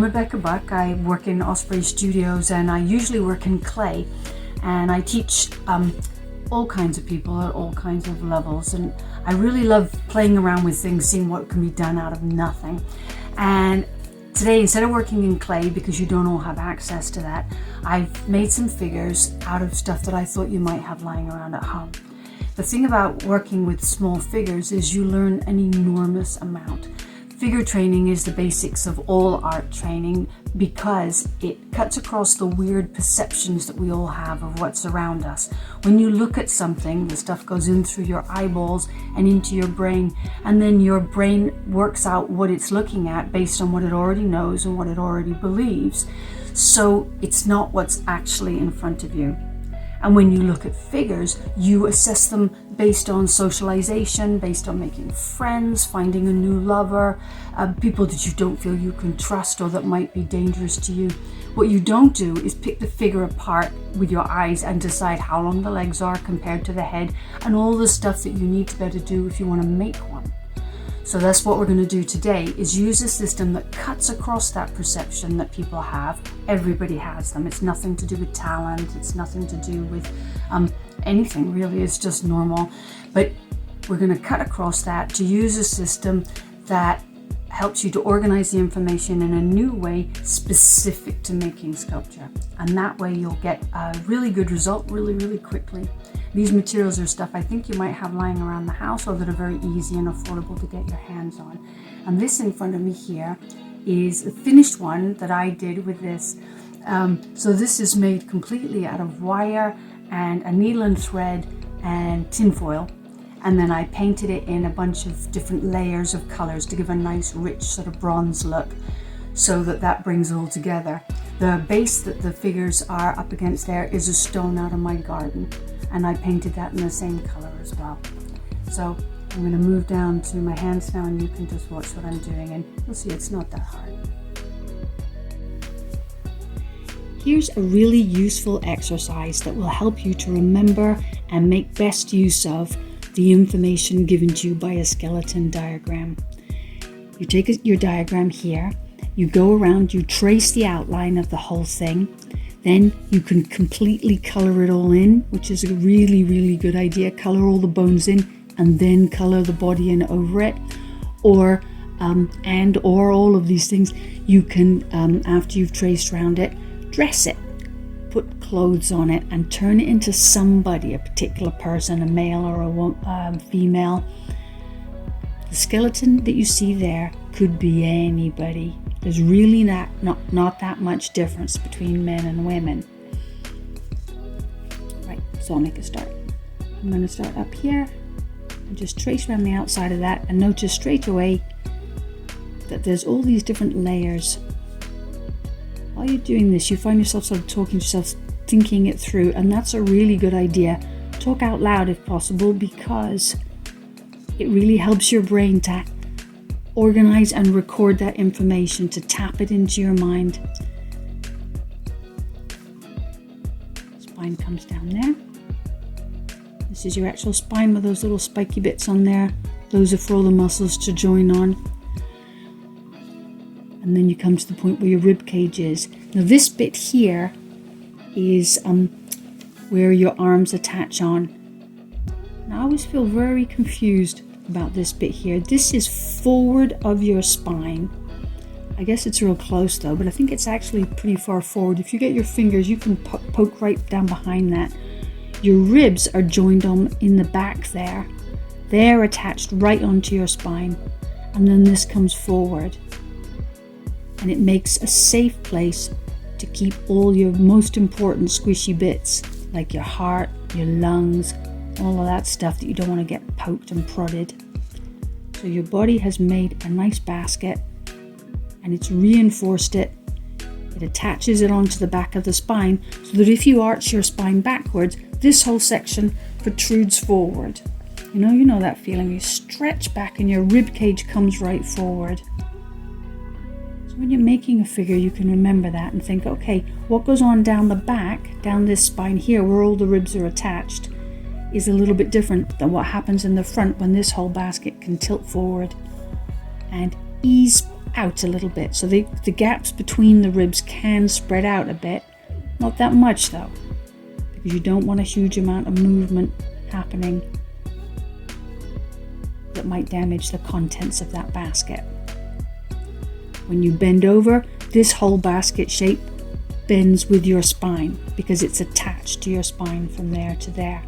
I'm Rebecca Buck. I work in Osprey Studios and I usually work in clay, and I teach all kinds of people at all kinds of levels, and I really love playing around with things, seeing what can be done out of nothing. And today, instead of working in clay, because you don't all have access to that, I've made some figures out of stuff that I thought you might have lying around at home. The thing about working with small figures is you learn an enormous amount. Figure training is the basics of all art training because it cuts across the weird perceptions that we all have of what's around us. When you look at something, the stuff goes in through your eyeballs and into your brain, and then your brain works out what it's looking at based on what it already knows and what it already believes. So it's not what's actually in front of you. And when you look at figures, you assess them based on socialization, based on making friends, finding a new lover, people that you don't feel you can trust or that might be dangerous to you. What you don't do is pick the figure apart with your eyes and decide how long the legs are compared to the head and all the stuff that you need to be able to do if you want to make one. So that's what we're going to do today, is use a system that cuts across that perception that people have. Everybody has them. It's nothing to do with talent. It's nothing to do with anything really. It's just normal. But we're going to cut across that to use a system that helps you to organize the information in a new way specific to making sculpture. And that way you'll get a really good result really, really quickly. These materials are stuff I think you might have lying around the house or that are very easy and affordable to get your hands on. And this in front of me here is a finished one that I did with this. So this is made completely out of wire and a needle and thread and tinfoil. And then I painted it in a bunch of different layers of colors to give a nice rich sort of bronze look, so that brings it all together. The base that the figures are up against there is a stone out of my garden, and I painted that in the same color as well. So I'm going to move down to my hands now and you can just watch what I'm doing and you'll see it's not that hard. Here's a really useful exercise that will help you to remember and make best use of the information given to you by a skeleton diagram. You take your diagram here, you go around, you trace the outline of the whole thing, then you can completely color it all in, which is a really, really good idea. Color all the bones in and then color the body in over it. Or all of these things, you can, after you've traced around it, dress it. Put clothes on it and turn it into somebody, a particular person, a male or a female. The skeleton that you see there could be anybody. There's really not that much difference between men and women. Right, so I'll make a start. I'm going to start up here and just trace around the outside of that and notice straight away that there's all these different layers. While you're doing this, you find yourself sort of talking to yourself, thinking it through, and that's a really good idea. Talk out loud if possible, because it really helps your brain to organize and record that information, to tap it into your mind. Spine comes down there. This is your actual spine with those little spiky bits on there. Those are for all the muscles to join on. And then you come to the point where your rib cage is. Now this bit here is where your arms attach on. Now I always feel very confused about this bit here. This is forward of your spine. I guess it's real close though, but I think it's actually pretty far forward. If you get your fingers, you can poke right down behind that. Your ribs are joined on in the back there. They're attached right onto your spine. And then this comes forward. And it makes a safe place to keep all your most important squishy bits, like your heart, your lungs, all of that stuff that you don't want to get poked and prodded. So your body has made a nice basket and it's reinforced it. It attaches it onto the back of the spine so that if you arch your spine backwards, this whole section protrudes forward. You know that feeling. You stretch back and your rib cage comes right forward. So when you're making a figure, you can remember that and think, okay, what goes on down the back, down this spine here where all the ribs are attached, is a little bit different than what happens in the front when this whole basket can tilt forward. And ease out a little bit. So the gaps between the ribs can spread out a bit. Not that much though, because you don't want a huge amount of movement happening that might damage the contents of that basket. When you bend over, this whole basket shape bends with your spine because it's attached to your spine from there to there.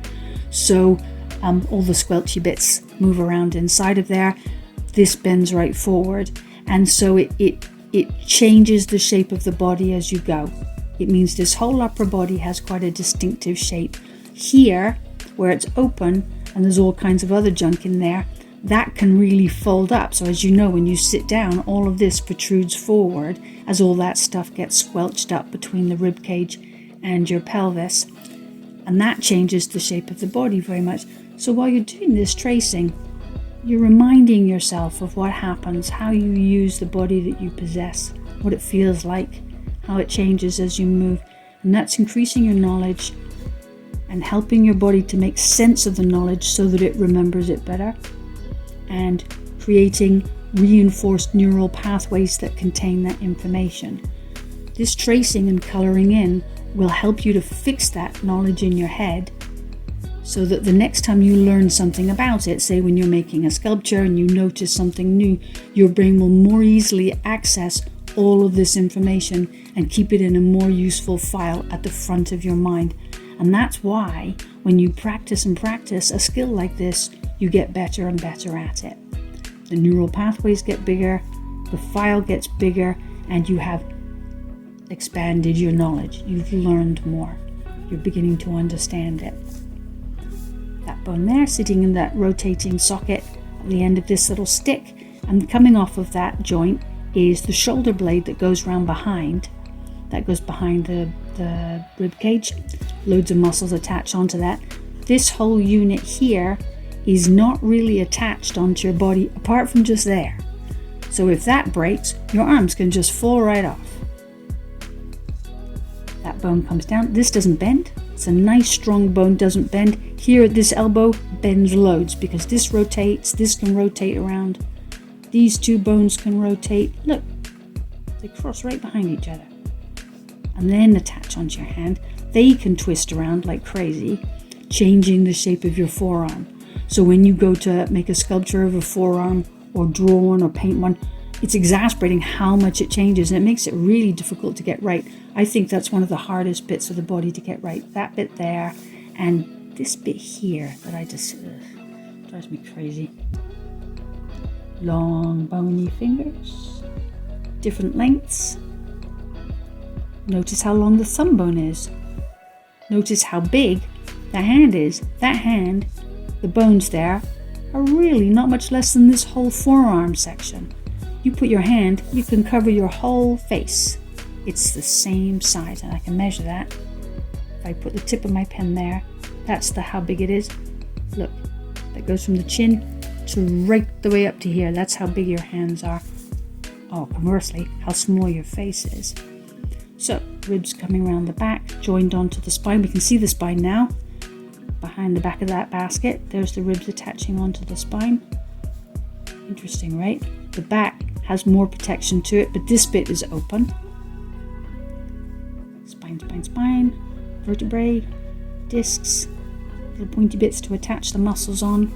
So all the squelchy bits move around inside of there. This bends right forward, and so it changes the shape of the body as you go. It means this whole upper body has quite a distinctive shape. Here, where it's open and there's all kinds of other junk in there, that can really fold up. So as you know, when you sit down, all of this protrudes forward as all that stuff gets squelched up between the rib cage and your pelvis. And that changes the shape of the body very much. So while you're doing this tracing, you're reminding yourself of what happens, how you use the body that you possess, what it feels like, how it changes as you move. And that's increasing your knowledge and helping your body to make sense of the knowledge so that it remembers it better, and creating reinforced neural pathways that contain that information. This tracing and coloring in will help you to fix that knowledge in your head so that the next time you learn something about it, say when you're making a sculpture and you notice something new, your brain will more easily access all of this information and keep it in a more useful file at the front of your mind. And that's why when you practice and practice a skill like this, you get better and better at it. The neural pathways get bigger, the file gets bigger, and you have expanded your knowledge. You've learned more. You're beginning to understand it. That bone there sitting in that rotating socket at the end of this little stick, and coming off of that joint is the shoulder blade that goes round behind. That goes behind the rib cage. Loads of muscles attach onto that. This whole unit here is not really attached onto your body apart from just there. So if that breaks, your arms can just fall right off. That bone comes down. This doesn't bend. It's a nice strong bone, doesn't bend. Here at this elbow, bends loads because this rotates, this can rotate around. These two bones can rotate. Look, they cross right behind each other. And then attach onto your hand. They can twist around like crazy, changing the shape of your forearm. So when you go to make a sculpture of a forearm or draw one or paint one, it's exasperating how much it changes, and it makes it really difficult to get right. I think that's one of the hardest bits of the body to get right. That bit there and this bit here that I just drives me crazy. Long bony fingers, different lengths. Notice how long the thumb bone is. Notice how big the hand is. That hand, the bones there, are really not much less than this whole forearm section. You put your hand, you can cover your whole face. It's the same size, and I can measure that. If I put the tip of my pen there, that's how big it is. Look, that goes from the chin to right the way up to here. That's how big your hands are. Oh, conversely, how small your face is. So, ribs coming around the back, joined onto the spine. We can see the spine now. Behind the back of that basket, there's the ribs attaching onto the spine. Interesting, right? The back has more protection to it, but this bit is open. Spine, spine, spine, vertebrae, discs, little pointy bits to attach the muscles on,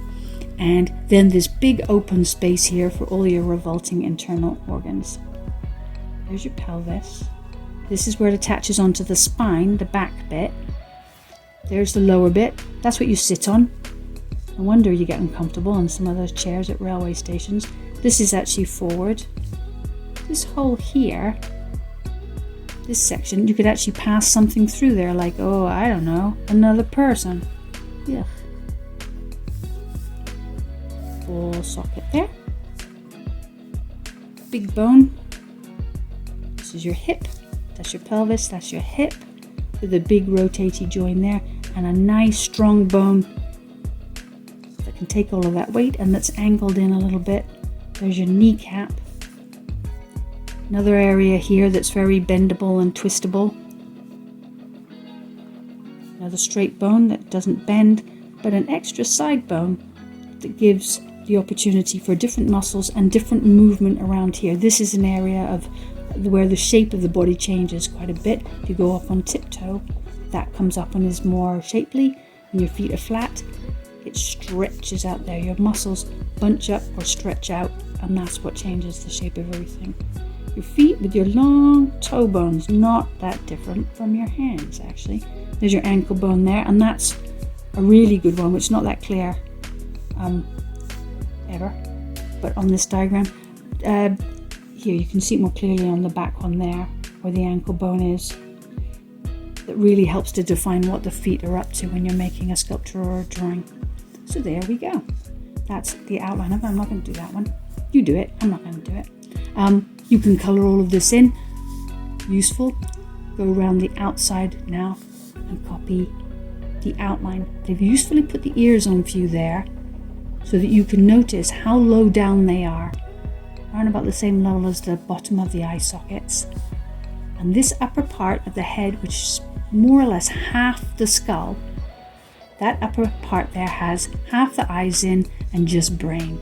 and then this big open space here for all your revolting internal organs. There's your pelvis. This is where it attaches onto the spine, the back bit. There's the lower bit. That's what you sit on. No wonder you get uncomfortable on some of those chairs at railway stations. This is actually forward. This hole here, this section, you could actually pass something through there, like, oh, I don't know, another person. Yeah. Full socket there. Big bone. This is your hip. That's your pelvis. That's your hip. With a big rotating joint there, and a nice strong bone that can take all of that weight and that's angled in a little bit. There's your kneecap. Another area here that's very bendable and twistable. Another straight bone that doesn't bend, but an extra side bone that gives the opportunity for different muscles and different movement around here. This is an area of where the shape of the body changes quite a bit. If you go up on tiptoe, that comes up and is more shapely. When your feet are flat, it stretches out there. Your muscles bunch up or stretch out, and that's what changes the shape of everything. Your feet with your long toe bones, not that different from your hands actually. There's your ankle bone there, and that's a really good one, which is not that clear ever, but on this diagram here you can see it more clearly on the back one there, where the ankle bone is. That really helps to define what the feet are up to when you're making a sculpture or a drawing. So there we go. That's the outline of it. I'm not going to do that one. You do it. I'm not going to do it. You can color all of this in. Useful. Go around the outside now and copy the outline. They've usefully put the ears on for you there so that you can notice how low down they are. Around about the same level as the bottom of the eye sockets. And this upper part of the head, which is more or less half the skull, that upper part there has half the eyes in and just brain.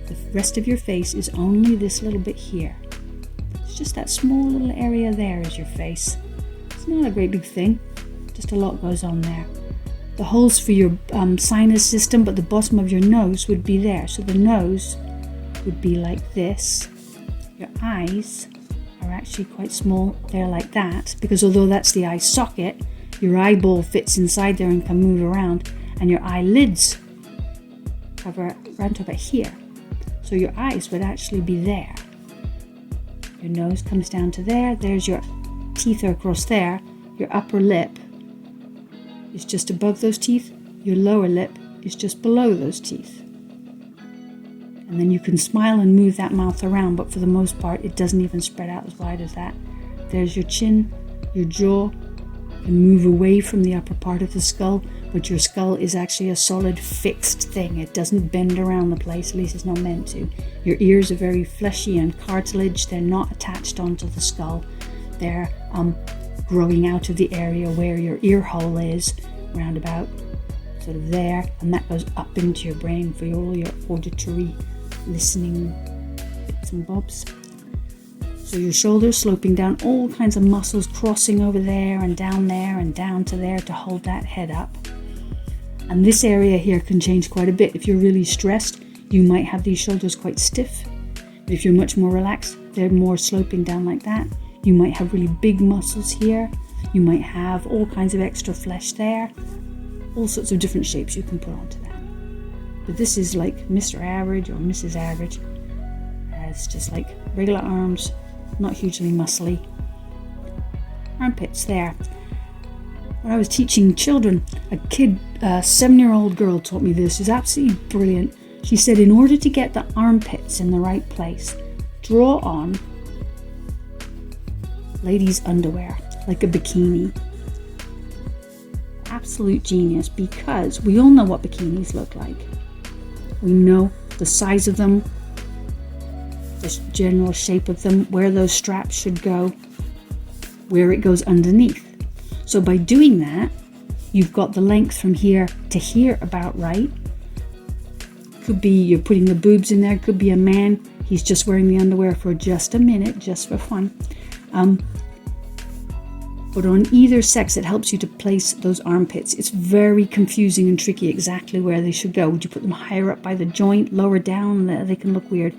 The rest of your face is only this little bit here. It's just that small little area there is your face. It's not a great big thing, just a lot goes on there. The holes for your sinus system, but the bottom of your nose would be there. So the nose would be like this. Your eyes are actually quite small. They're like that, because although that's the eye socket, your eyeball fits inside there and can move around, and your eyelids cover right over here. So your eyes would actually be there. Your nose comes down to there. There's your teeth are across there. Your upper lip is just above those teeth. Your lower lip is just below those teeth. And then you can smile and move that mouth around, but for the most part, it doesn't even spread out as wide as that. There's your chin, your jaw. You can move away from the upper part of the skull, but your skull is actually a solid fixed thing. It doesn't bend around the place, at least it's not meant to. Your ears are very fleshy and cartilage. They're not attached onto the skull. They're growing out of the area where your ear hole is, round about sort of there, and that goes up into your brain for all your auditory listening bits and bobs. So your shoulders sloping down, all kinds of muscles crossing over there and down to there to hold that head up. And this area here can change quite a bit. If you're really stressed, you might have these shoulders quite stiff. But if you're much more relaxed, they're more sloping down like that. You might have really big muscles here. You might have all kinds of extra flesh there. All sorts of different shapes you can put onto that. But this is like Mr. Average or Mrs. Average. It's just like regular arms, not hugely muscly. Armpits there. When I was teaching children, a 7-year-old girl taught me this. It's absolutely brilliant. She said, in order to get the armpits in the right place, draw on ladies' underwear, like a bikini. Absolute genius, because we all know what bikinis look like. We know the size of them, the general shape of them, where those straps should go, where it goes underneath. So by doing that, you've got the length from here to here about right. Could be you're putting the boobs in there, could be a man, he's just wearing the underwear for just a minute, just for fun. But on either sex, it helps you to place those armpits. It's very confusing and tricky exactly where they should go. Would you put them higher up by the joint, lower down? They can look weird.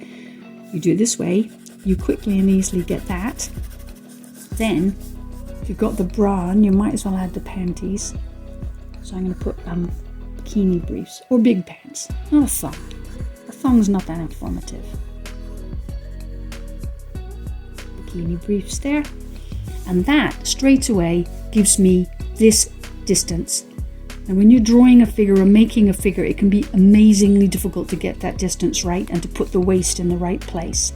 You do it this way, you quickly and easily get that. Then, if you've got the bra on, you might as well add the panties. So I'm going to put bikini briefs or big pants, not a thong. A thong's not that informative. Bikini briefs there. And that straight away gives me this distance. And when you're drawing a figure or making a figure, it can be amazingly difficult to get that distance right and to put the waist in the right place.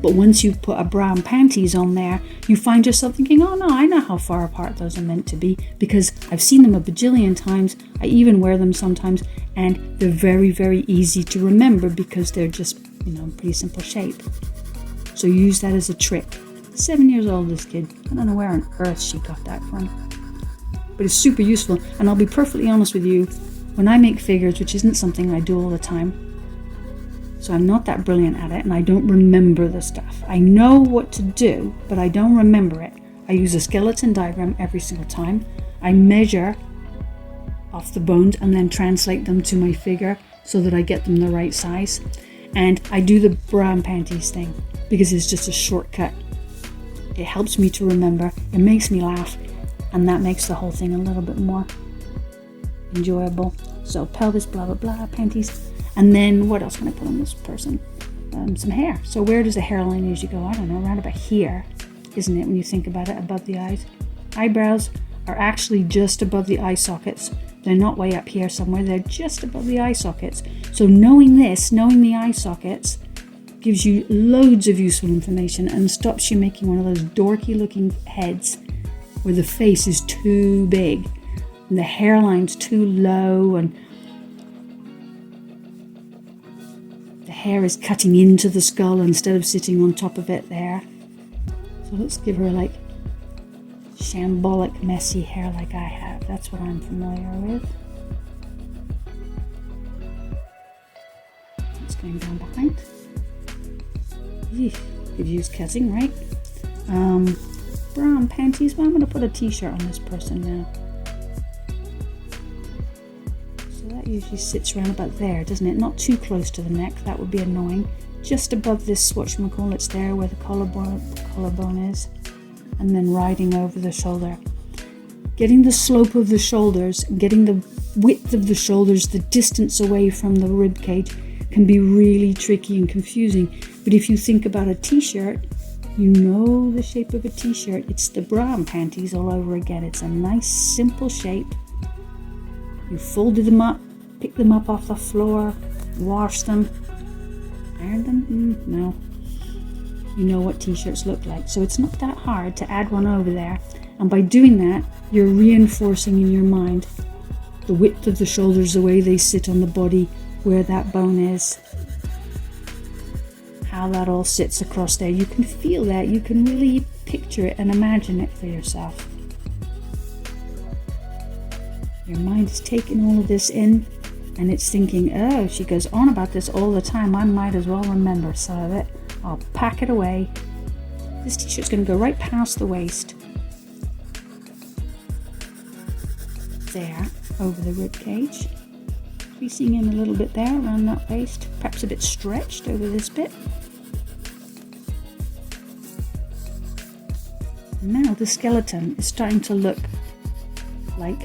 But once you've put a bra and panties on there, you find yourself thinking, oh no, I know how far apart those are meant to be, because I've seen them a bajillion times. I even wear them sometimes, and they're very, very easy to remember because they're just, pretty simple shape. So use that as a trick. 7 years old, this kid. I don't know where on earth she got that from. But it's super useful. And I'll be perfectly honest with you, when I make figures, which isn't something I do all the time, So I'm not that brilliant at it, and I don't remember the stuff. I know what to do, but I don't remember it. I use a skeleton diagram every single time. I measure off the bones and then translate them to my figure so that I get them the right size. And I do the bra and panties thing because it's just a shortcut. It helps me to remember, it makes me laugh, and that makes the whole thing a little bit more enjoyable. So pelvis, blah blah blah, panties. And then what else can I put on this person? Some hair. So where does the hairline usually go? I don't know, around about here, isn't it, when you think about it, above the eyes? Eyebrows are actually just above the eye sockets. They're not way up here somewhere, they're just above the eye sockets. So knowing this, knowing the eye sockets, gives you loads of useful information and stops you making one of those dorky looking heads where the face is too big and the hairline's too low and the hair is cutting into the skull instead of sitting on top of it there. So let's give her like shambolic, messy hair like I have. That's what I'm familiar with. It's going down behind. Could use cutting, right? Bra and panties. Well, I'm going to put a t-shirt on this person now. So that usually sits around about there, doesn't it? Not too close to the neck. That would be annoying. Just above this, whatchamacallit's there, where the collarbone is. And then riding over the shoulder. Getting the slope of the shoulders, getting the width of the shoulders, the distance away from the rib cage can be really tricky and confusing. But if you think about a t-shirt, you know the shape of a t-shirt. It's the bra and panties all over again. It's a nice simple shape. You folded them up, pick them up off the floor, wash them, iron them? No. You know what t-shirts look like. So it's not that hard to add one over there. And by doing that, you're reinforcing in your mind the width of the shoulders, the way they sit on the body, where that bone is, how that all sits across there. You can feel that. You can really picture it and imagine it for yourself. Your mind is taking all of this in and it's thinking, oh, she goes on about this all the time. I might as well remember some of it. I'll pack it away. This t-shirt's going to go right past the waist. There, over the rib cage. Creasing in a little bit there around that waist. Perhaps a bit stretched over this bit. Now the skeleton is starting to look like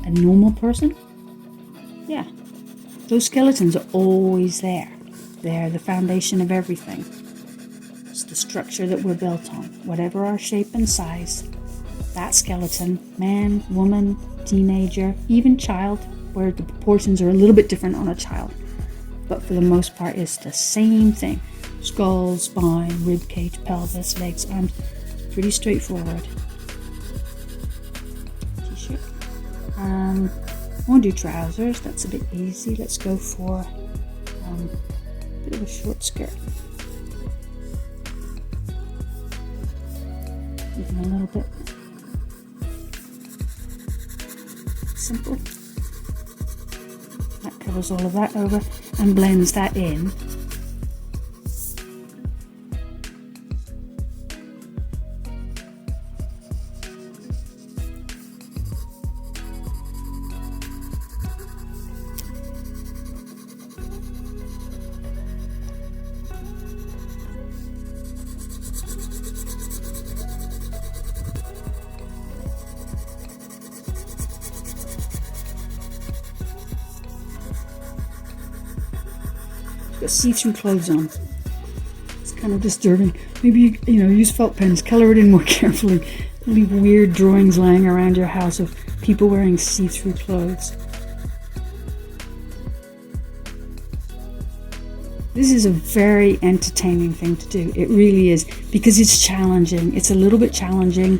a normal person. Yeah, those skeletons are always there. They're the foundation of everything. It's the structure that we're built on. Whatever our shape and size, that skeleton, man, woman, teenager, even child, where the proportions are a little bit different on a child, but for the most part it's the same thing. Skull, spine, rib cage, pelvis, legs, arms. Pretty straightforward. T-shirt. I won't do trousers, that's a bit easy. Let's go for a bit of a short skirt. Even a little bit simple. That covers all of that over and blends that in. Got see-through clothes on. It's kind of disturbing. Maybe use felt pens, color it in more carefully. Leave weird drawings lying around your house of people wearing see-through clothes. This is a very entertaining thing to do. It really is, because it's challenging. It's a little bit challenging.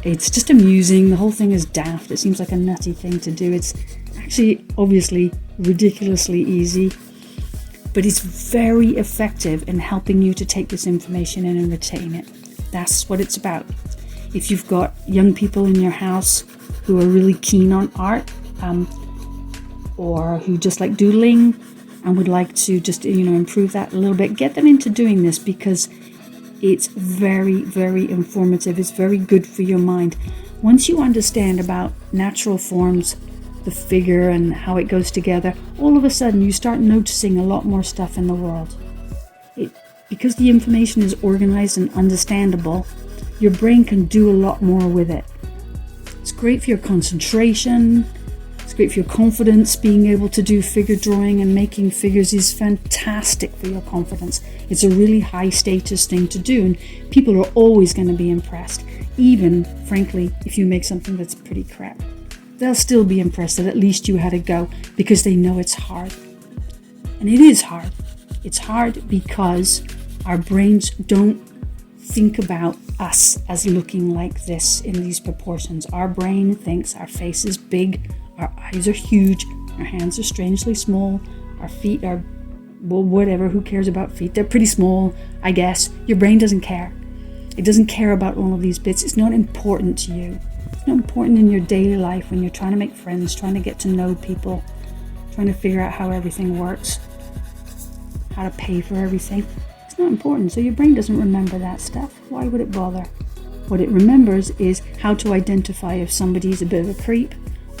It's just amusing. The whole thing is daft. It seems like a nutty thing to do. It's actually obviously ridiculously easy. But it's very effective in helping you to take this information in and retain it. That's what it's about. If you've got young people in your house who are really keen on art, or who just like doodling, and would like to just, improve that a little bit, get them into doing this, because it's very, very informative. It's very good for your mind. Once you understand about natural forms, the figure and how it goes together, all of a sudden you start noticing a lot more stuff in the world. Because the information is organized and understandable, your brain can do a lot more with it. It's great for your concentration. It's great for your confidence. Being able to do figure drawing and making figures is fantastic for your confidence. It's a really high status thing to do, and people are always going to be impressed. Even, frankly, if you make something that's pretty crap, they'll still be impressed that at least you had a go, because they know it's hard. And it is hard. It's hard because our brains don't think about us as looking like this in these proportions. Our brain thinks our face is big, our eyes are huge, our hands are strangely small, our feet are, well, whatever, who cares about feet? They're pretty small, I guess. Your brain doesn't care. It doesn't care about all of these bits. It's not important to you. It's not important in your daily life when you're trying to make friends, trying to get to know people, trying to figure out how everything works, how to pay for everything. It's not important, so your brain doesn't remember that stuff. Why would it bother? What it remembers is how to identify if somebody's a bit of a creep,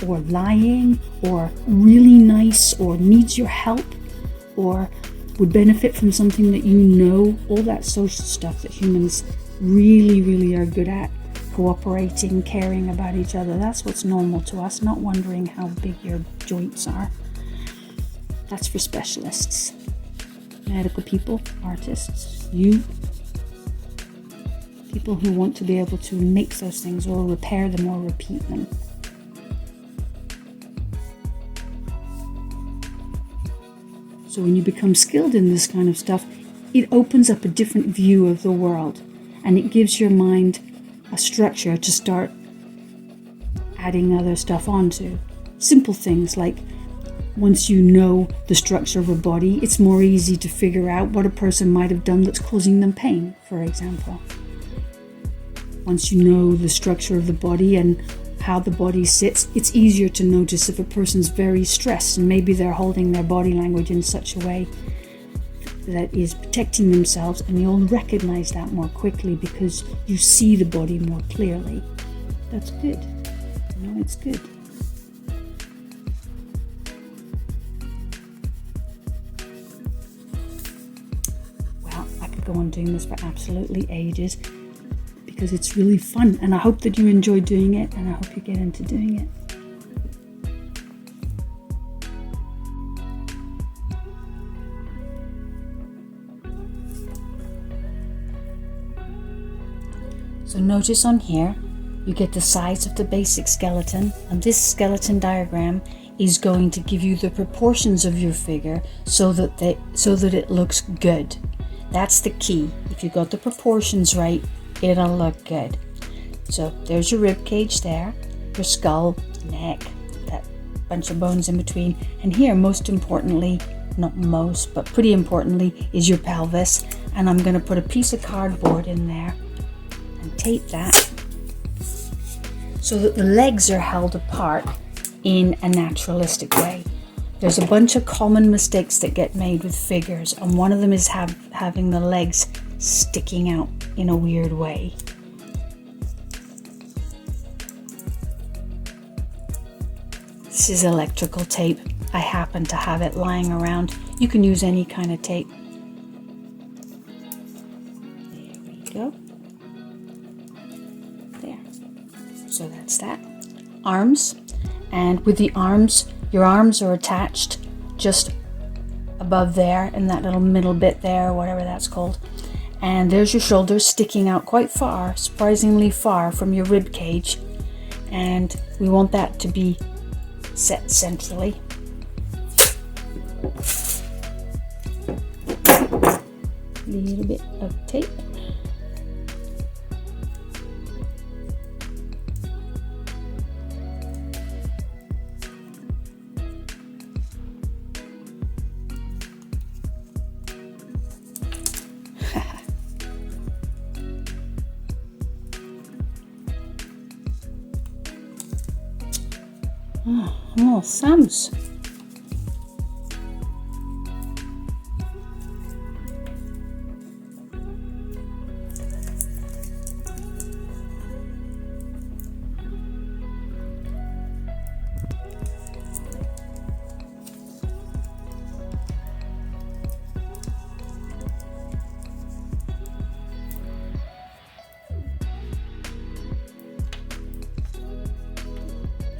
or lying, or really nice, or needs your help, or would benefit from something that you know. All that social stuff that humans really, really are good at. Cooperating, caring about each other. That's what's normal to us, not wondering how big your joints are. That's for specialists. Medical people, artists, you, people who want to be able to make those things or repair them or repeat them. So when you become skilled in this kind of stuff, it opens up a different view of the world, and it gives your mind a structure to start adding other stuff onto. Simple things like, once you know the structure of a body, it's more easy to figure out what a person might have done that's causing them pain, for example. Once you know the structure of the body and how the body sits, it's easier to notice if a person's very stressed and maybe they're holding their body language in such a way that is protecting themselves, and you'll recognize that more quickly because you see the body more clearly. That's good. It's good. Go on doing this for absolutely ages, because it's really fun, and I hope that you enjoy doing it, and I hope you get into doing it. So notice on here you get the size of the basic skeleton, and this skeleton diagram is going to give you the proportions of your figure so that it looks good. That's the key. If you got the proportions right, it'll look good. So there's your rib cage there, your skull, neck, that bunch of bones in between. And here, most importantly, not most, but pretty importantly, is your pelvis. And I'm going to put a piece of cardboard in there and tape that so that the legs are held apart in a naturalistic way. There's a bunch of common mistakes that get made with figures, and one of them is having the legs sticking out in a weird way. This is electrical tape. I happen to have it lying around. You can use any kind of tape. There we go. There. So that's that. Arms. And with the arms, your arms are attached just above there in that little middle bit there, whatever that's called. And there's your shoulders sticking out quite far, surprisingly far from your rib cage. And we want that to be set centrally. A little bit of tape. Oh, thumbs.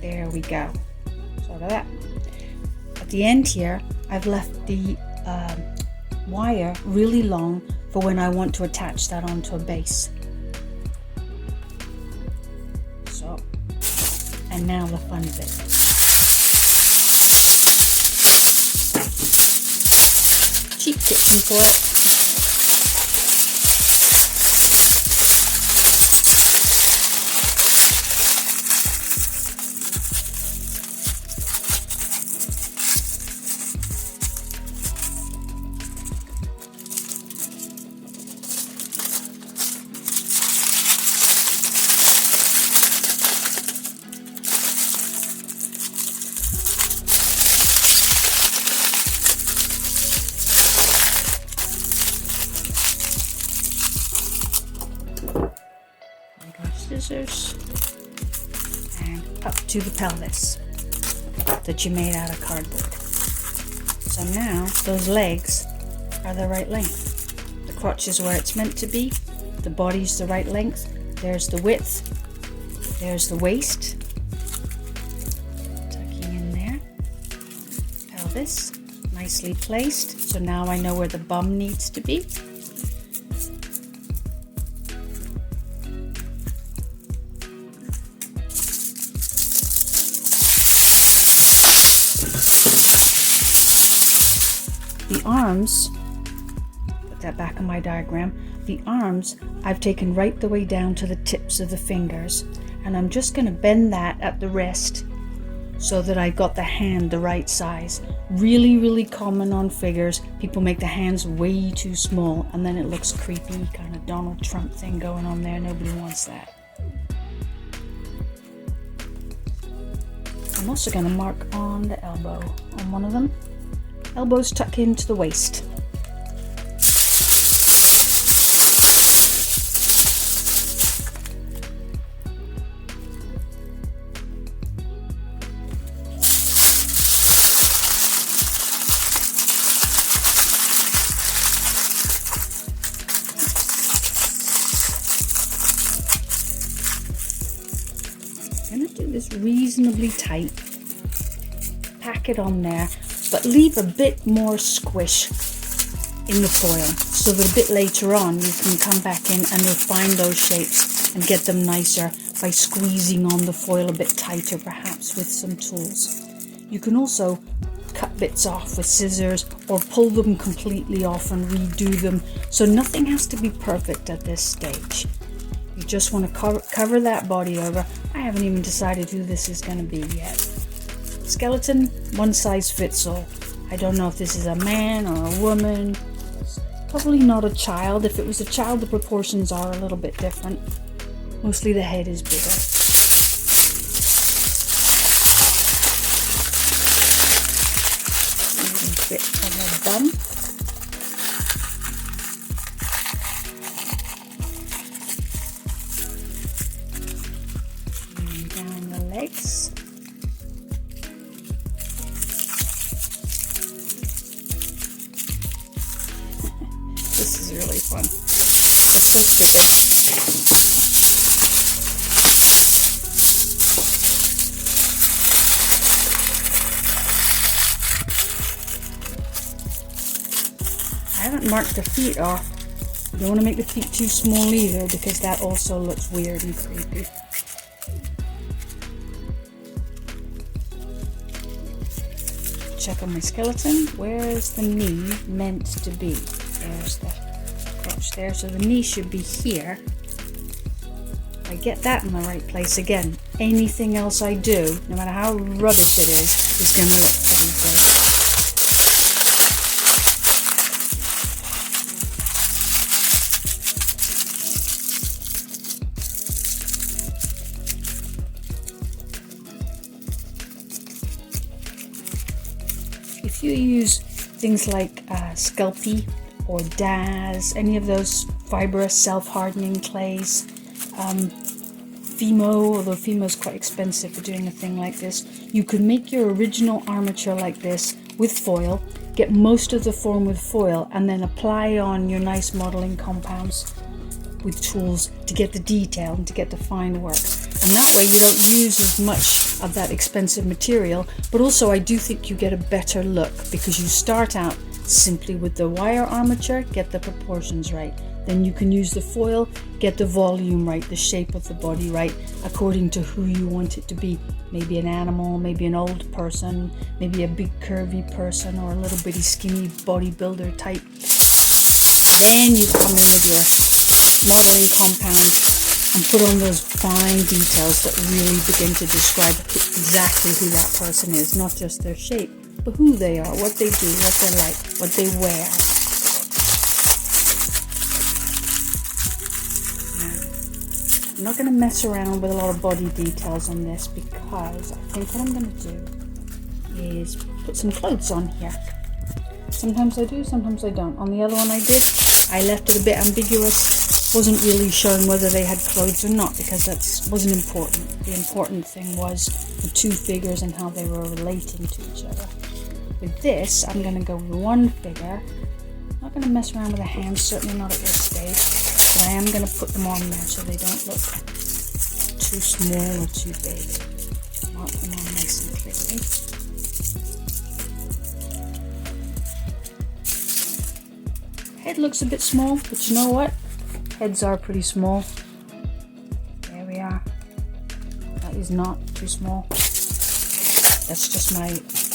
There we go. Sort of that. At the end here, I've left the wire really long for when I want to attach that onto a base. So, and now the fun bit. Cheap kitchen foil. Scissors and up to the pelvis that you made out of cardboard. So now those legs are the right length. The crotch is where it's meant to be. The body's the right length. There's the width. There's the waist. Tucking in there. Pelvis nicely placed. So now I know where the bum needs to be. The arms, put that back on my diagram, the arms I've taken right the way down to the tips of the fingers, and I'm just going to bend that at the wrist so that I got the hand the right size. Really common on figures. People make the hands way too small and then it looks creepy, kind of Donald Trump thing going on there. Nobody wants that. I'm also going to mark on the elbow on one of them. Elbows tuck into the waist. I'm going to do this reasonably tight. Pack it on there. But leave a bit more squish in the foil so that a bit later on you can come back in and refine those shapes and get them nicer by squeezing on the foil a bit tighter, perhaps with some tools. You can also cut bits off with scissors or pull them completely off and redo them, so nothing has to be perfect at this stage. You just want to cover that body over. I haven't even decided who this is going to be yet. Skeleton, one size fits all. I don't know if this is a man or a woman. Probably not a child. If it was a child, the proportions are a little bit different. Mostly the head is bigger. A bit of a bum. And down the legs. This is really fun. The sculpture bit. I haven't marked the feet off. You don't want to make the feet too small either because that also looks weird and creepy. Check on my skeleton. Where's the knee meant to be? There's the crotch there, so the knee should be here. If I get that in the right place again, anything else I do, no matter how rubbish it is going to look pretty good. If you use things like Sculpey or Daz, any of those fibrous self-hardening clays, Fimo, although Fimo is quite expensive for doing a thing like this, you could make your original armature like this with foil, get most of the form with foil, and then apply on your nice modeling compounds. with tools to get the detail and to get the fine work. And that way you don't use as much of that expensive material, but also I do think you get a better look because you start out simply with the wire armature, get the proportions right. Then you can use the foil, get the volume right, the shape of the body right, according to who you want it to be. Maybe an animal, maybe an old person, maybe a big curvy person, or a little bitty skinny bodybuilder type. Then you come in with your modeling compound and put on those fine details that really begin to describe exactly who that person is, not just their shape, but who they are, what they do, what they're like, what they wear. I'm not going to mess around with a lot of body details on this because I think what I'm going to do is put some clothes on here. Sometimes I do, sometimes I don't. On the other one I did, I left it a bit ambiguous. Wasn't really showing whether they had clothes or not because that wasn't important. The important thing was the two figures and how they were relating to each other. With this, I'm going to go with one figure. I'm not going to mess around with the hands, certainly not at this stage. But I am going to put them on there so they don't look too small or too big. Mark them on nice and clearly. Head looks a bit small, but you know what? Heads are pretty small. There we are. That is not too small. That's just my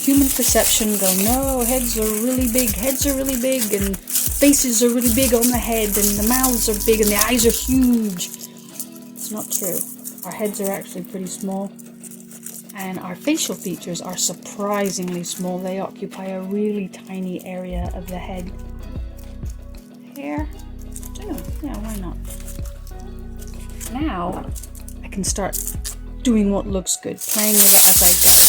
human perception going, no, heads are really big, and faces are really big on the head, and the mouths are big, and the eyes are huge. It's not true. Our heads are actually pretty small, and our facial features are surprisingly small. They occupy a really tiny area of the head. Hair? Yeah, why not? Now I can start doing what looks good, playing with it as I go.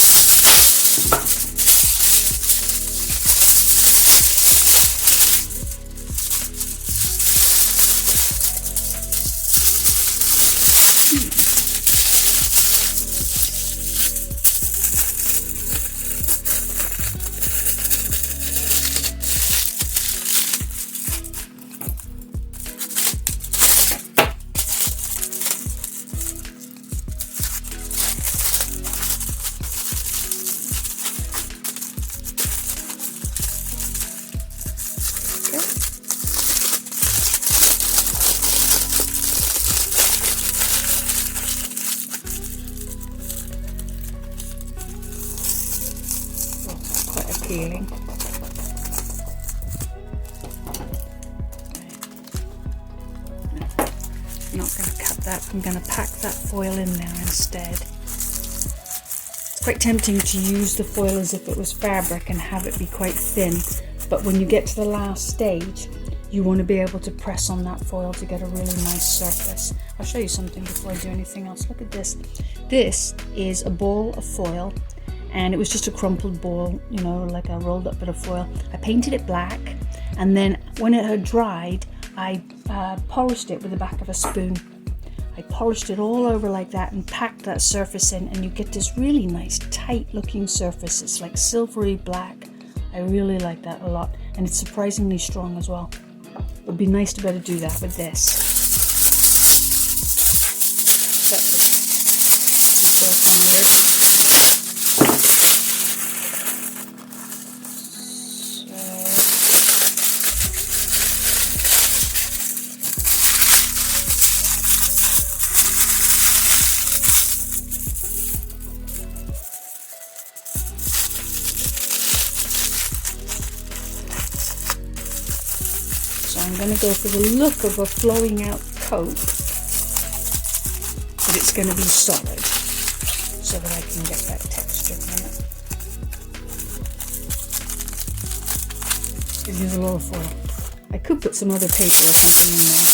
Appealing. I'm not going to cut that. I'm going to pack that foil in there instead. It's quite tempting to use the foil as if it was fabric and have it be quite thin, but when you get to the last stage, you want to be able to press on that foil to get a really nice surface. I'll show you something before I do anything else. Look at this. This is a ball of foil. And it was just a crumpled ball, you know, like a rolled up bit of foil. I painted it black, and then when it had dried, I polished it with the back of a spoon. I polished it all over like that and packed that surface in, and you get this really nice tight looking surface. It's like silvery black. I really like that a lot, and it's surprisingly strong as well. It would be nice to be able to do that with this. That's my broken mirror. I'm going to go for the look of a flowing out coat, but it's going to be solid so that I can get that texture from it. Give you the little foil. I could put some other paper or something in there.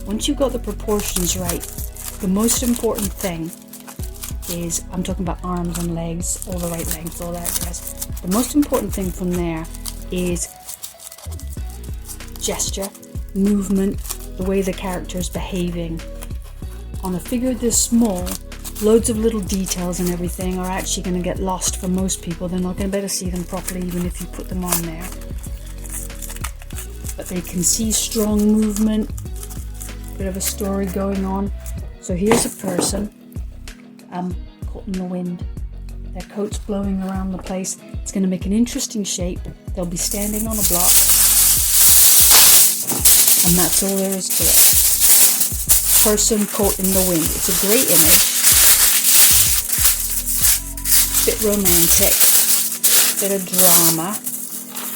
Once you've got the proportions right, the most important thing is, I'm talking about arms and legs, all the right length, all that jazz. The most important thing from there is gesture, movement, the way the character is behaving. On a figure this small, loads of little details and everything are actually going to get lost for most people. They're not going to be able to see them properly even if you put them on there. But they can see strong movement, bit of a story going on. So here's a person caught in the wind. Their coat's blowing around the place. It's going to make an interesting shape. They'll be standing on a block. And that's all there is to it. Person caught in the wind. It's a great image. Bit romantic. Bit of drama.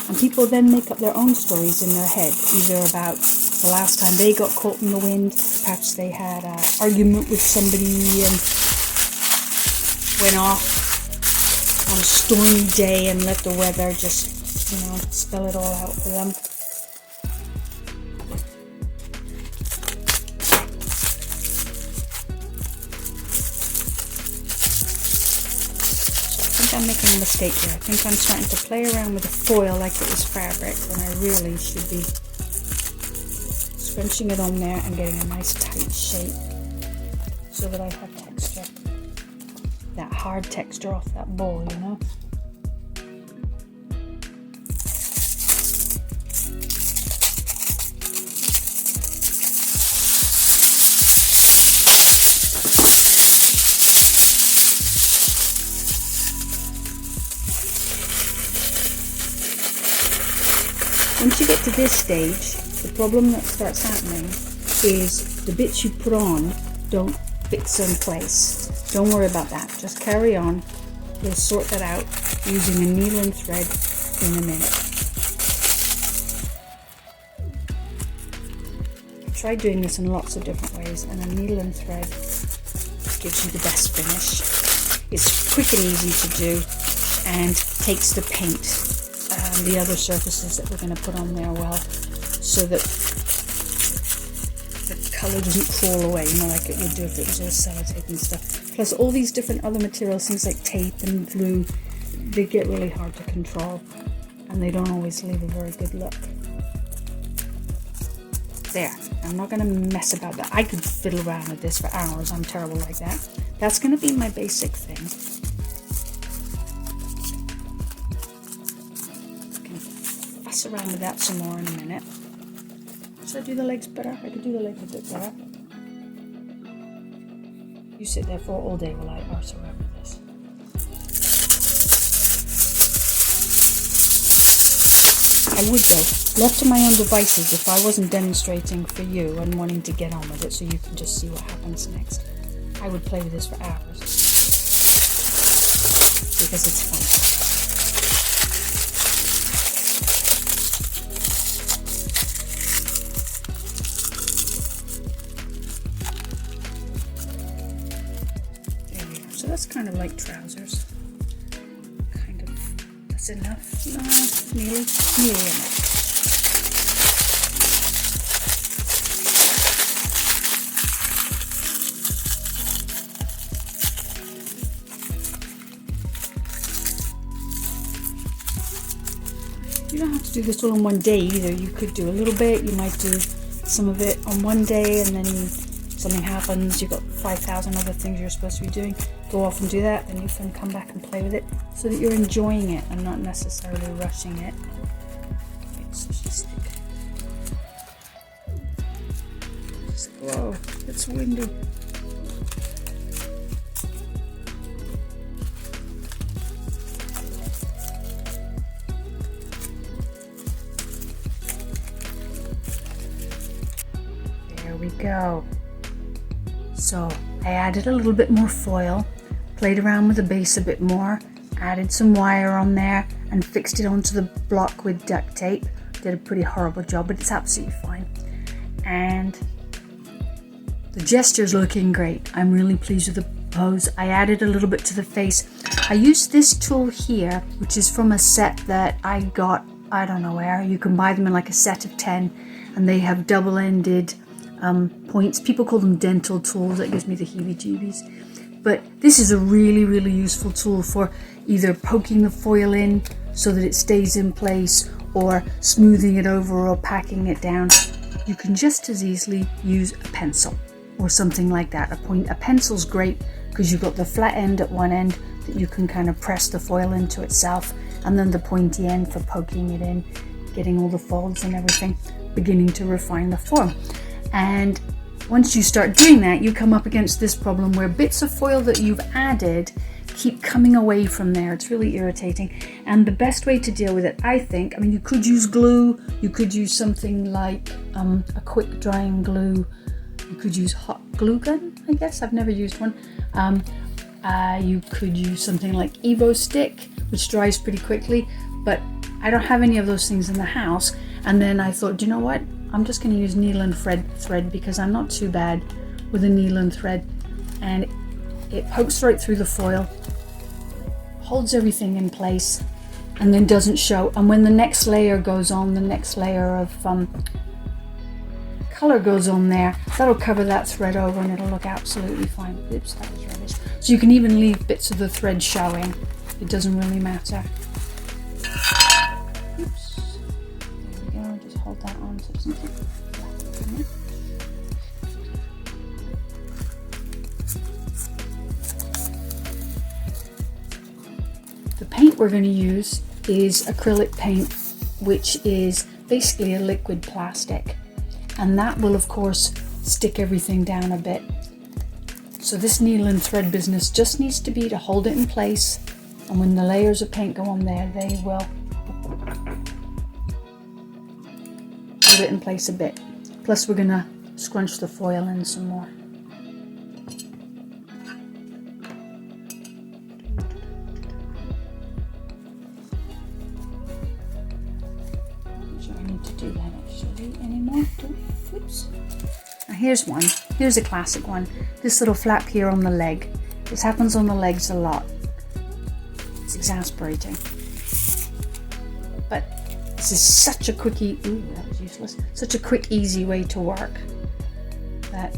And people then make up their own stories in their head, either about the last time they got caught in the wind, perhaps they had an argument with somebody and went off on a stormy day and let the weather just, spell it all out for them. I'm making a mistake here. I think I'm starting to play around with the foil like it was fabric when I really should be scrunching it on there and getting a nice tight shape so that I have texture. That hard texture off that ball, Once you get to this stage, the problem that starts happening is the bits you put on don't fix in place. Don't worry about that. Just carry on. We'll sort that out using a needle and thread in a minute. I tried doing this in lots of different ways, and a needle and thread gives you the best finish. It's quick and easy to do and takes the paint and the other surfaces that we're going to put on there well, so that the colour doesn't crawl away, like it would do if it was all sellotape and stuff. Plus all these different other materials, things like tape and glue, they get really hard to control and they don't always leave a very good look. There, I'm not going to mess about that. I could fiddle around with this for hours. I'm terrible like that. That's going to be my basic thing. Fuss around with that some more in a minute. Should I do the legs better? I could do the legs a bit better. You sit there for all day while I arse around with this. I would though, left to my own devices, if I wasn't demonstrating for you and wanting to get on with it so you can just see what happens next, I would play with this for hours. Because it's fun. So that's kind of like trousers. Kind of, that's enough. No, nearly enough. You don't have to do this all in one day either. You could do a little bit. You might do some of it on one day and then something happens, you've got 5,000 other things you're supposed to be doing, go off and do that, then you can come back and play with it so that you're enjoying it and not necessarily rushing it. Whoa, it's windy. There we go. So I added a little bit more foil, played around with the base a bit more, added some wire on there and fixed it onto the block with duct tape. Did a pretty horrible job, but it's absolutely fine. And the gesture's looking great. I'm really pleased with the pose. I added a little bit to the face. I used this tool here, which is from a set that I got, I don't know where. You can buy them in like a set of 10 and they have double-ended points. People call them dental tools. That gives me the heebie-jeebies. But this is a really, really useful tool for either poking the foil in so that it stays in place, or smoothing it over or packing it down. You can just as easily use a pencil or something like that. A pencil's great because you've got the flat end at one end that you can kind of press the foil into itself, and then the pointy end for poking it in, getting all the folds and everything, beginning to refine the form. And once you start doing that, you come up against this problem where bits of foil that you've added keep coming away from there. It's really irritating. And the best way to deal with it, I think, I mean, you could use glue, you could use something like a quick drying glue, you could use hot glue gun, I guess. I've never used one. You could use something like Evo stick, which dries pretty quickly, but I don't have any of those things in the house. And then I thought, do you know what? I'm just going to use needle and thread because I'm not too bad with a needle and thread, and it pokes right through the foil, holds everything in place, and then doesn't show. And when the next layer goes on, the next layer of color goes on there, that'll cover that thread over and it'll look absolutely fine. Oops, that was rubbish. So you can even leave bits of the thread showing. It doesn't really matter. Oops. There we go. Just hold that on so it doesn't get flat in there. The paint we're going to use is acrylic paint, which is basically a liquid plastic, and that will of course stick everything down a bit. So this needle and thread business just needs to be to hold it in place, and when the layers of paint go on there, they will hold it in place a bit. Plus we're going to scrunch the foil in some more. Do that actually anymore. Oops. Now here's one. Here's a classic one. This little flap here on the leg. This happens on the legs a lot. It's exasperating. But this is such a quickie. Ooh, that was useless. Such a quick, easy way to work. That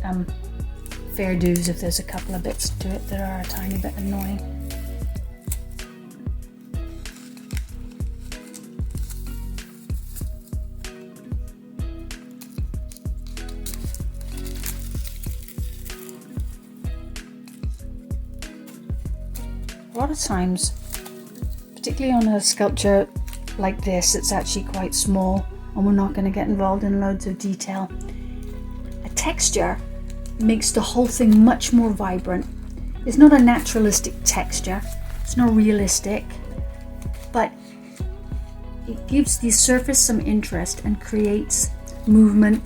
fair dues if there's a couple of bits to it that are a tiny bit annoying. A lot of times, particularly on a sculpture like this, it's actually quite small and we're not going to get involved in loads of detail. A texture makes the whole thing much more vibrant. It's not a naturalistic texture, it's not realistic, but it gives the surface some interest and creates movement.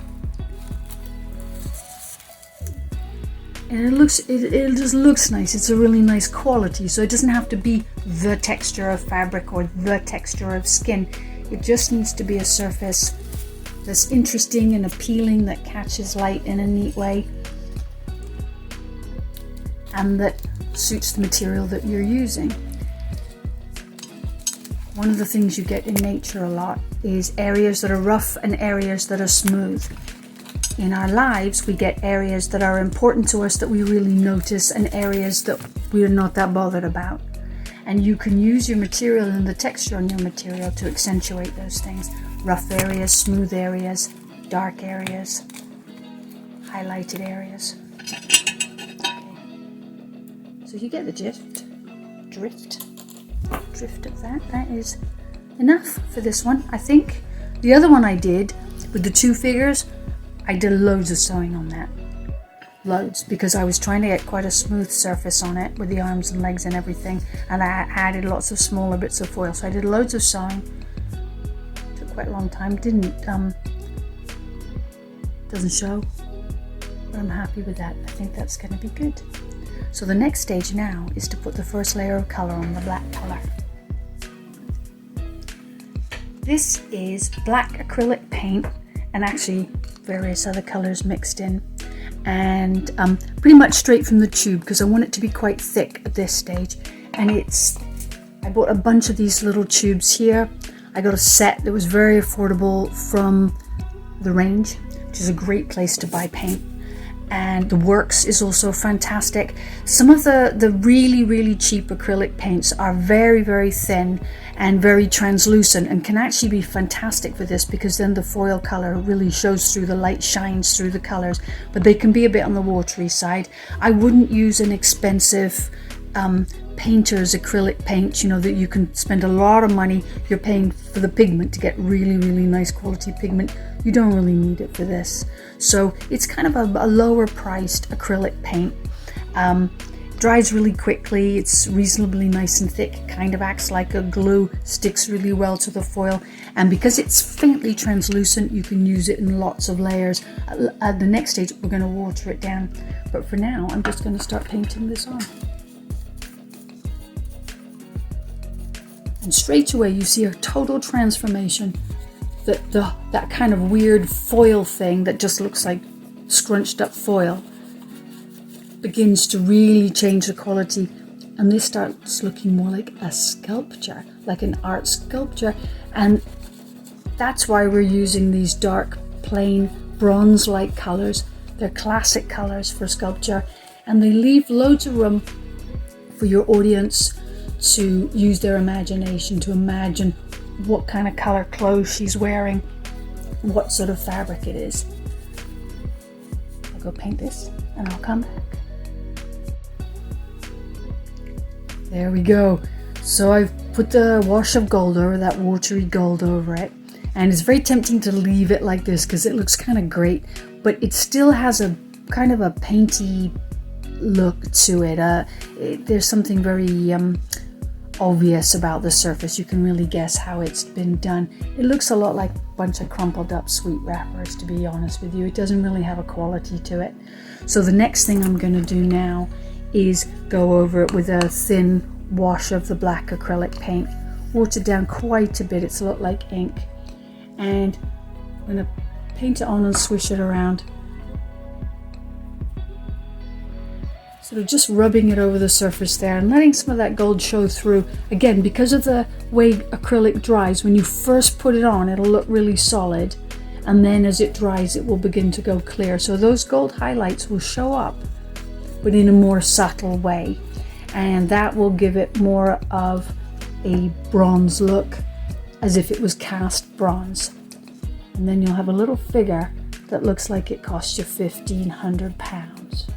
And it just looks nice. It's a really nice quality. So it doesn't have to be the texture of fabric or the texture of skin. It just needs to be a surface that's interesting and appealing, that catches light in a neat way, and that suits the material that you're using. One of the things you get in nature a lot is areas that are rough and areas that are smooth. In our lives, we get areas that are important to us that we really notice, and areas that we're not that bothered about. And you can use your material and the texture on your material to accentuate those things. Rough areas, smooth areas, dark areas, highlighted areas. Okay. So you get the drift of that. That is enough for this one, I think. The other one I did with the two figures, I did loads of sewing on that. Loads, because I was trying to get quite a smooth surface on it with the arms and legs and everything, and I added lots of smaller bits of foil. So I did loads of sewing. Took quite a long time. Doesn't show, but I'm happy with that. I think that's going to be good. So the next stage now is to put the first layer of color on, the black color. This is black acrylic paint, and actually various other colors mixed in, and pretty much straight from the tube because I want it to be quite thick at this stage. And I bought a bunch of these little tubes here. I got a set that was very affordable from the Range, which is a great place to buy paint, and the works is also fantastic. Some of the really cheap acrylic paints are very thin and very translucent and can actually be fantastic for this, because then the foil color really shows through, the light shines through the colors, but they can be a bit on the watery side. I wouldn't use an expensive painter's acrylic paint, you know, that you can spend a lot of money, you're paying for the pigment to get really nice quality pigment. You don't really need it for this. So it's kind of a lower priced acrylic paint. Dries really quickly, it's reasonably nice and thick, kind of acts like a glue, sticks really well to the foil, and because it's faintly translucent you can use it in lots of layers. At the next stage we're going to water it down, but for now I'm just going to start painting this on. And straight away you see a total transformation. That kind of weird foil thing that just looks like scrunched up foil begins to really change the quality, and this starts looking more like a sculpture, like an art sculpture. And that's why we're using these dark plain bronze-like colors. They're classic colors for sculpture, and they leave loads of room for your audience to use their imagination, to imagine what kind of color clothes she's wearing, what sort of fabric it is. I'll go paint this and I'll come back. There we go. So I've put the wash of gold over, that watery gold over it, and it's very tempting to leave it like this because it looks kind of great, but it still has a kind of a painty look to it. There's something very obvious about the surface. You can really guess how it's been done. It looks a lot like a bunch of crumpled up sweet wrappers, to be honest with you. It doesn't really have a quality to it. So the next thing I'm going to do now is go over it with a thin wash of the black acrylic paint, watered down quite a bit. It's a lot like ink, and I'm going to paint it on and swish it around, sort of just rubbing it over the surface there and letting some of that gold show through. Again, because of the way acrylic dries, when you first put it on it'll look really solid, and then as it dries it will begin to go clear, so those gold highlights will show up but in a more subtle way, and that will give it more of a bronze look, as if it was cast bronze. And then you'll have a little figure that looks like it cost you £1,500,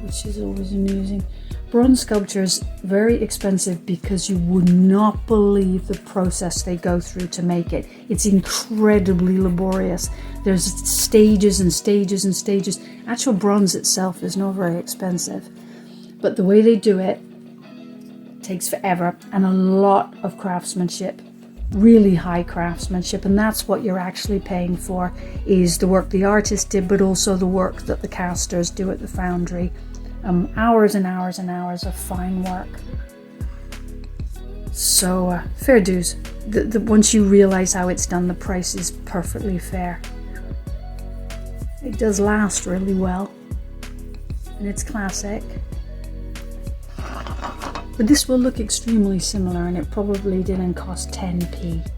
which is always amusing. Bronze sculpture is very expensive because you would not believe the process they go through to make it. It's incredibly laborious. There's stages and stages and stages. Actual bronze itself is not very expensive, but the way they do it takes forever and a lot of craftsmanship, really high craftsmanship, and that's what you're actually paying for, is the work the artist did, but also the work that the casters do at the foundry. Hours and hours and hours of fine work. So fair dues. Once you realize how it's done, the price is perfectly fair. It does last really well, and it's classic. But this will look extremely similar, and it probably didn't cost 10p.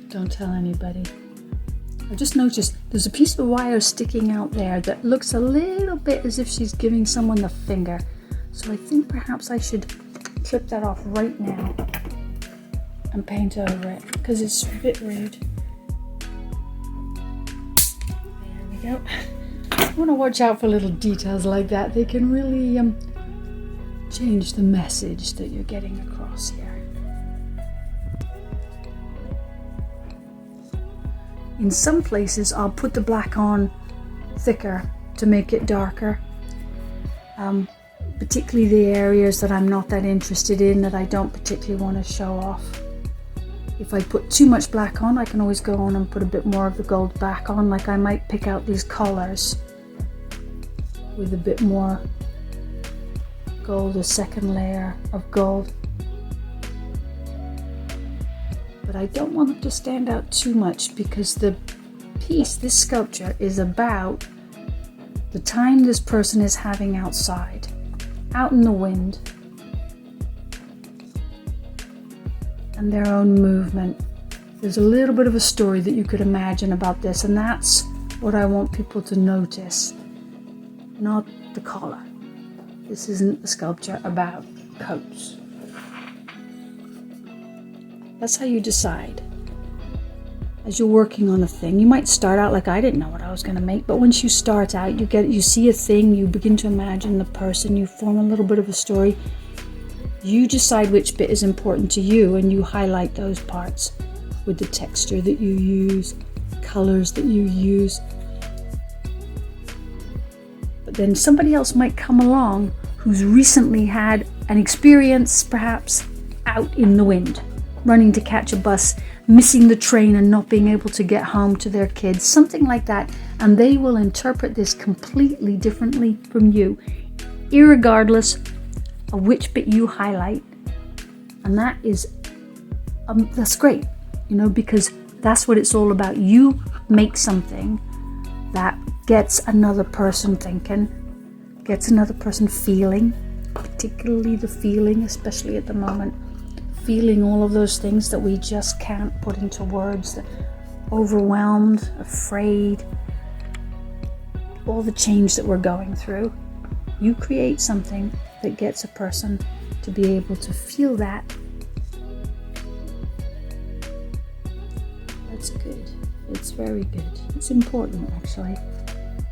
Don't tell anybody. I just noticed there's a piece of wire sticking out there that looks a little bit as if she's giving someone the finger. So I think perhaps I should clip that off right now and paint over it, because it's a bit rude. There we go. I want to watch out for little details like that. They can really change the message that you're getting across here. In some places I'll put the black on thicker to make it darker, particularly the areas that I'm not that interested in, that I don't particularly want to show off. If I put too much black on, I can always go on and put a bit more of the gold back on, like I might pick out these collars with a bit more gold, a second layer of gold. But I don't want it to stand out too much, because the piece, this sculpture, is about the time this person is having outside, out in the wind, and their own movement. There's a little bit of a story that you could imagine about this, and that's what I want people to notice, not the collar. This isn't a sculpture about coats. That's how you decide. As you're working on a thing, you might start out like I didn't know what I was going to make, but once you start out, you see a thing, you begin to imagine the person, you form a little bit of a story. You decide which bit is important to you, and you highlight those parts with the texture that you use, colors that you use. But then somebody else might come along who's recently had an experience, perhaps out in the wind, running to catch a bus, missing the train and not being able to get home to their kids, something like that, and they will interpret this completely differently from you, irregardless of which bit you highlight. And that is that's great, because that's what it's all about. You make something that gets another person thinking, gets another person feeling, particularly the feeling, especially at the moment, feeling all of those things that we just can't put into words, that overwhelmed, afraid, all the change that we're going through. You create something that gets a person to be able to feel that. That's good. It's very good. It's important, actually.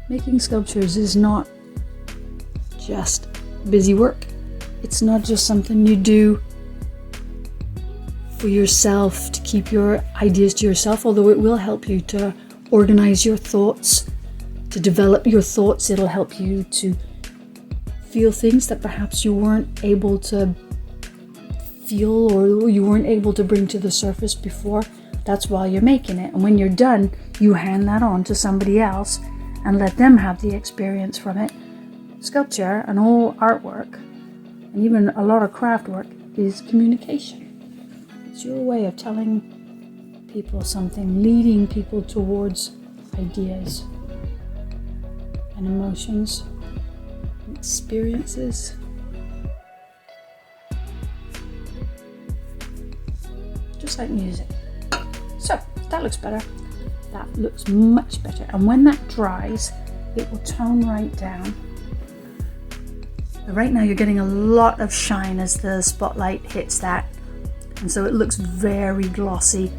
Making sculptures is not just busy work. It's not just something you do for yourself, to keep your ideas to yourself, although it will help you to organize your thoughts, to develop your thoughts. It'll help you to feel things that perhaps you weren't able to feel or you weren't able to bring to the surface before. That's why you're making it. And when you're done, you hand that on to somebody else and let them have the experience from it. Sculpture and all artwork, and even a lot of craft work, is communication. It's your way of telling people something, leading people towards ideas and emotions and experiences. Just like music. So, that looks better. That looks much better. And when that dries, it will tone right down. Right now you're getting a lot of shine as the spotlight hits that. And so it looks very glossy,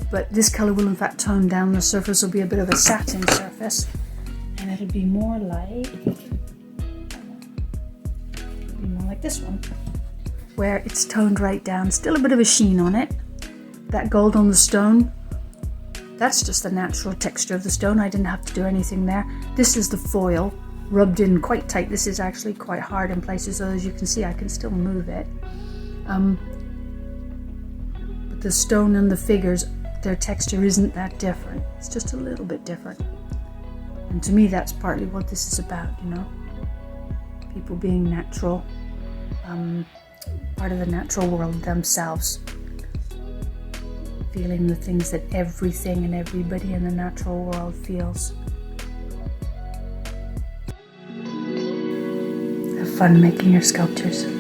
but this color will in fact tone down. The surface will be a bit of a satin surface, and it'll be more like this one, where it's toned right down. Still a bit of a sheen on it. That gold on the stone, that's just the natural texture of the stone. I didn't have to do anything there. This is the foil, rubbed in quite tight. This is actually quite hard in places, so as you can see I can still move it. The stone and the figures, their texture isn't that different. It's just a little bit different. And to me, that's partly what this is about, People being natural, part of the natural world themselves. Feeling the things that everything and everybody in the natural world feels. Have fun making your sculptures.